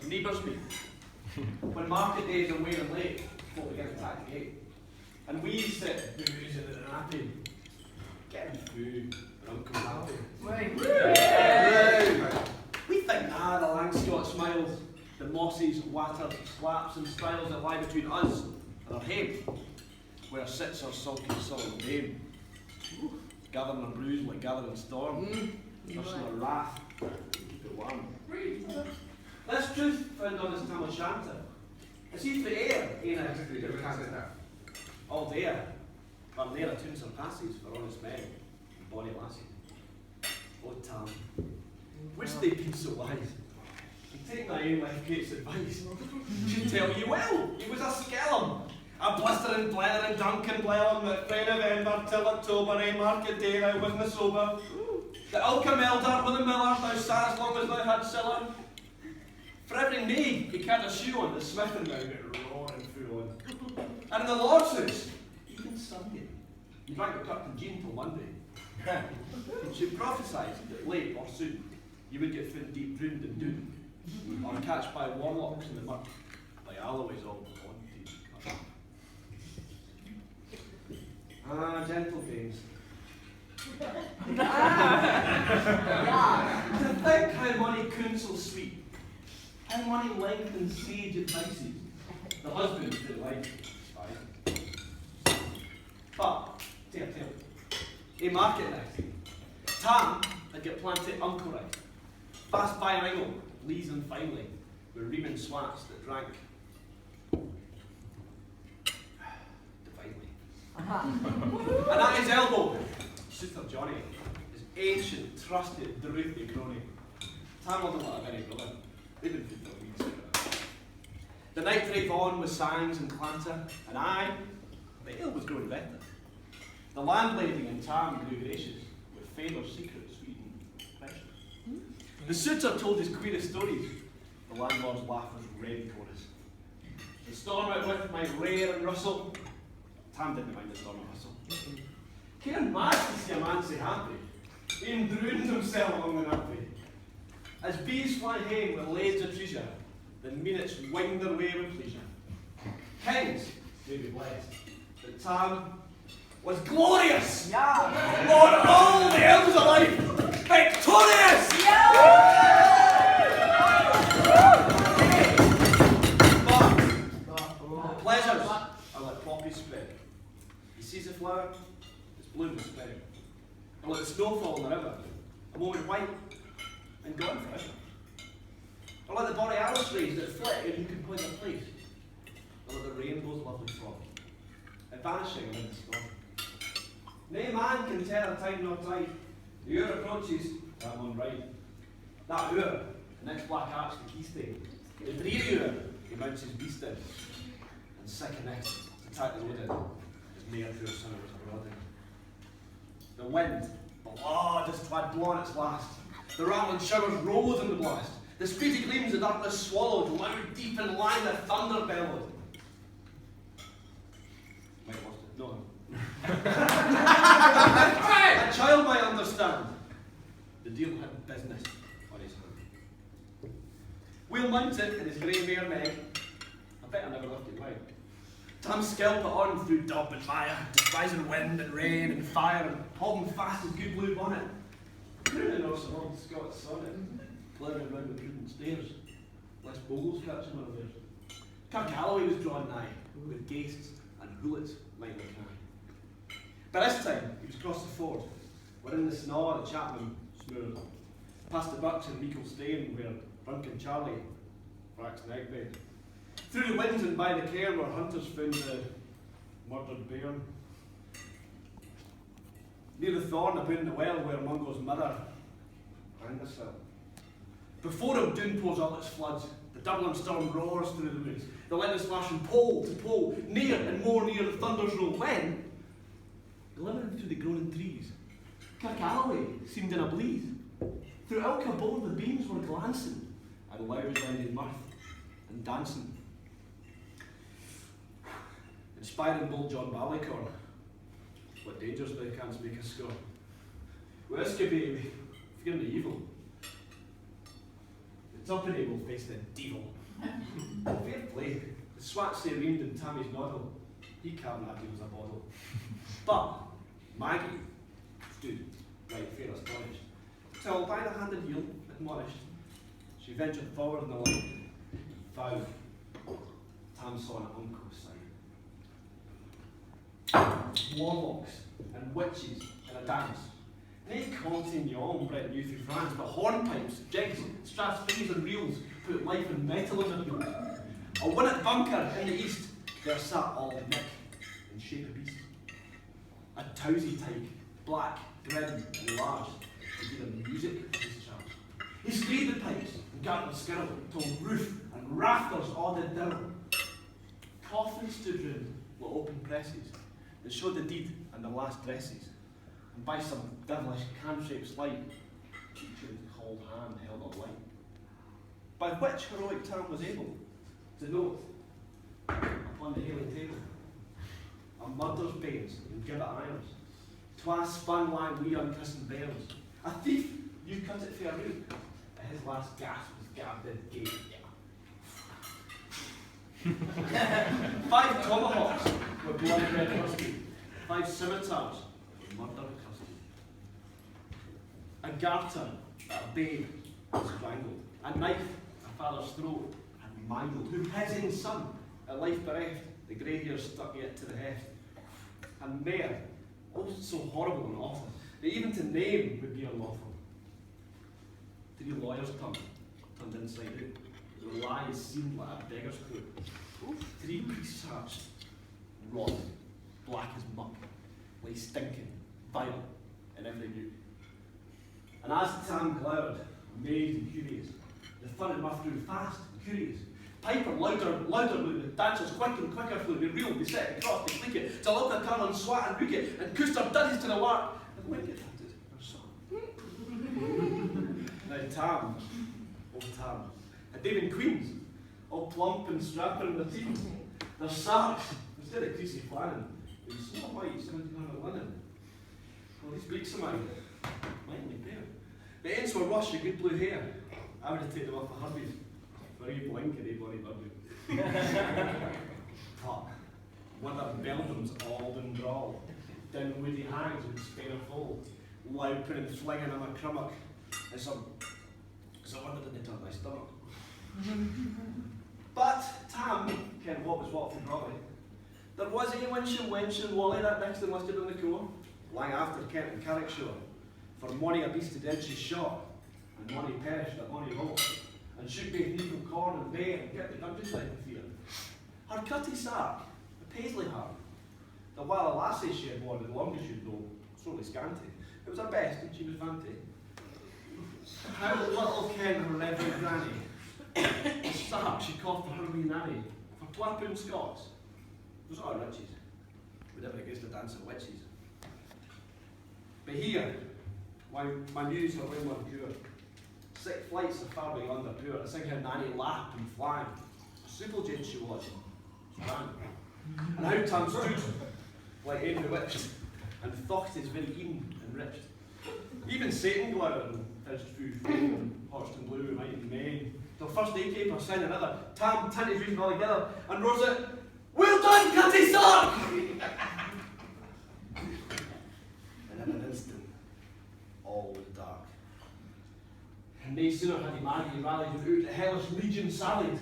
Neighbours meet. When market days are wearing late, folk begin to attack the gate. And we sit boozing in an happy, getting food, and Uncle happy. We think, the Langscott smiles, the mossies, watters, slaps and styles that lie between us and our hame, where sits our sulky sullen dame, gathering a bruise like gathering storm, nursing our wrath, keep it warm. This truth found on his Tam O'Shanter. As if the air ain't it? All there, but there a tune surpasses for honest men and bonny lasses. Oh Tam, which they be so wise? And take thy own life gate's advice. She'd tell you well, he was a skellum, a blistering, blethering, dunking blellum that frae November till October, market day I wasna sober. The Ilka Melder with the miller, thou sat as long as thou had siller. For every knee he carried a shoe on, the smithing now got roaring full on. And in the Lord's house, even Sunday, he drank a cup of gin till Monday. She prophesied that late or soon, you would get found deep drowned in doom, or catched by warlocks in the mud, by Alloway's old haunted. Gentle dames. To think how money counsel sweet, how money lengthens sage advices, the husband to the wife. But, tell, a market night, Tam had got planted uncle right, fast by an angle, lees and finely, with reaming swats that drank divinely. And at his elbow, Shooter Johnny, his ancient, trusted, drouthy crony. Tam wasn't like a very brother. They'd been food for weeks. The night drave on with sangs and clatter, and the ale was growing better. The landlady in Tam grew gracious, with favour's secrets sweet and precious. The suitor told his queerest stories, the landlord's laugh was red chorus. The storm out with might rear and rustle, Tam didn't mind the storm and hustle. Caring mad to see a man so happy, he drowned himself along the nappy. As bees fly home with loads of treasure, the minutes wing their way with pleasure. Kings may be blessed, but Tam was glorious! Yeah. Lord of all the elves alive, victorious! Yeah. But pleasures are like poppies spread. He sees a flower, its bloom is spread. Or like snowfall in the river, a moment white, and gone forever. Or like the borealis rays that flit and you can point a place. Or like the rainbow's lovely froth, and vanishing amid the storm. Nay man can tell a time nor tide. The hour approaches, I'm on right. That hour, the next black arch the key stay. The dreary hour, he mounts his beast in. And sick and next, to tack the load in, his mare poor son was abroad. The wind, blood, had blown its last. The rattling showers rose in the blast. The speedy gleams the darkness swallowed, loud, deep, and line the thunder bellowed. Might have lost it. No. A child might understand. The deal had business on his hand. We'll mount it in his grey mare Meg. I bet I never left it right. Tam scalp it on through dub and mire, despising wind and rain and fire, and holding fast his good blue bonnet. Crooning off some old Scots sonnet, ploughing round the prudent stairs, lest bogles catch him unawares. Kirkalloway was drawn nigh, with gaists and hoolets might look high. By this time, he was across the ford, where in the snaw the chapman smoored, past the bucks in Meikle Stane, where drunken Charlie waxed an egg bed. Through the winds and by the cairn where hunters found the murdered bairn. Near the thorn upon the well where Mungo's mother hanged herself. Before him Doon pours all its floods, the Dublin storm roars through the woods, the lightning slash from pole to pole, near and more near the thunder's roll, when glimmering through the groaning trees. Kirkalloway seemed in a blaze. Through Ilka Bowl the beams were glancing, and loud blended mirth and dancing. Inspiring bold John Ballycorn. What dangers thou canst make a score. Well, this could be fearing the evil. The Tuppeny will face the devil. Fair play. The swats they reigned in Tammy's noddle. He carried that he was a bottle. But Maggie stood right fair astonished, till by the hand and heel, admonished, she ventured forward in the light, found Tam saw an uncle's side. Warlocks and witches in a dance. Nae Contignon bred new through France, but hornpipes, jigs, strathspeys and reels put life and metal in the wheel. A Winnet bunker in the east, there sat all Nick in shape of beast. A towsy tyke, black, grim and large, to be the music of his charge. He screamed the pipes and gartered skirl, till roof and rafters all did dirl. Coffins stood round with open presses, that showed the deed and the last dresses, and by some devilish cantrip's light, each cold hand held a light, by which heroic Tam was able to note upon the hailing table a murder's banes and gibbet irons, twas spun lying wee unchristened bairns. A thief, you cut it fair root, but his last gasp was gabbed in gate. 5 tomahawks were blood red rusty, 5 scimitars were murder crusty. A garter that a babe had strangled, a knife a father's throat had mangled, who his own son at life bereft, the grey hairs stuck yet to the heft. And mair, oh so horrible and awful, that even to name would be unlawful. 3 lawyers turned inside out, their lies seemed like a beggar's coat. 3 priests' hearts, rotten, black as muck, lay stinking, vile, in every nook. And as Tam glowered, amazed and curious, the fun and mirth grew fast and curious. Piper louder and louder blew, the dancers quick and quicker flew, they reeled, they set across, they flick it, till Ilka curl and swat and rook it, and Custer duddies to the lark, and Wicket hunted her son. Now Tam, old Tam, had they been queens, all plump and strapping in their teeth, their sarks, instead of creasy flanning, they were small whites coming to her linen. Well, these breeks of mine, mightily pair. The ends were rush of good blue hair. I would have taken them off the Herbies. For you blinking, eh, bloody birdie. But one of Belgium's Alden drawl, down woody hangs with spare full, loud putting flinging on a crummock. It's a wonder didn't turn my stomach. But Tam ken what was what for Broadway. There was a wench and Wally that next enlisted on the corps, lang after Kent and Carrickshire, for mony a beast to dead she shot, and mony perished at mony roll. And shoot both needle, corn and bear, and get the countryside in fear. Her cutty sark, the paisley harp, the while a lassie she had worn, the longest you'd know, sorely scanty, it was her best, and she was vanity. How little ken her reverend granny, the sark she coughed for her wee nanny, for £12 Scots, those are riches, would ever against the dance of witches. But here, my muse her way more pure. 6 flights of far beyond the poor, to sing her nanny lap and flying. A simple gent she was, sprang. And how Tam stood, like Ed bewitched, and thought his very e'en enriched. Even Satan glowered and fizzed through flame and horched and blue and mighty men. Till first they came or sang another, Tam tinted reason all together, and rose it, well done, Cutty Sark! And in an instant, all was dark. And no sooner had he Maggie rallied without the hellish legion sallied.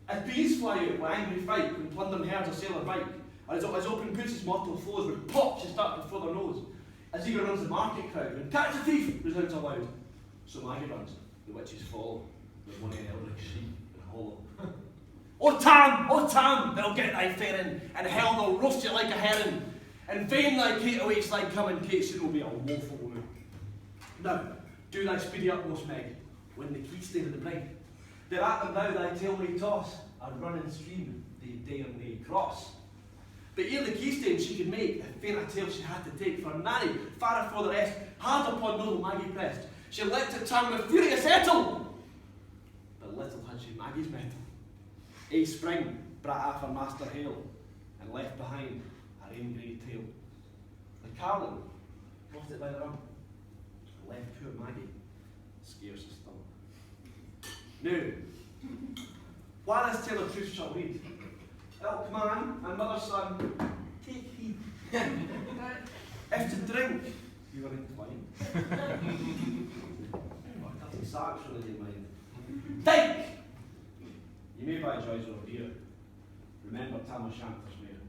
As bees fly out with angry fright when plundering herds assail a bike, or as open puss's mortal foes would pop she start before their nose, as eager runs the market crowd, when catch a thief resounds aloud. So Maggie runs, the witches follow, with one eldritch shriek and hollow. O Tam, they'll get thy faring, and hell they'll roast you like a herring. In vain thy Kate awaits thy coming, Kate soon will be a woeful woman. Now, do thy speedy utmost, Meg, when the keystay of the bride. Thereat them now thy tail may toss, a running stream they dare nay cross. But ere the keystone she could make, the fainter tale she had to take, for Nanny, far afore the rest, hard upon noble Maggie pressed. She leapt at tongue with furious ettle, but little had she Maggie's mettle. A spring brought off her master hail, and left behind her ain grey tail. The carlin lost it by the rum, and left poor Maggie scarce a stump. Now, while this tale of truth shall read, ilk man and mother's son, take heed. If to drink you are inclined, what dirty sacks really in mind? Think! You may buy joys over beer. Remember Tam O'Shanter's mare.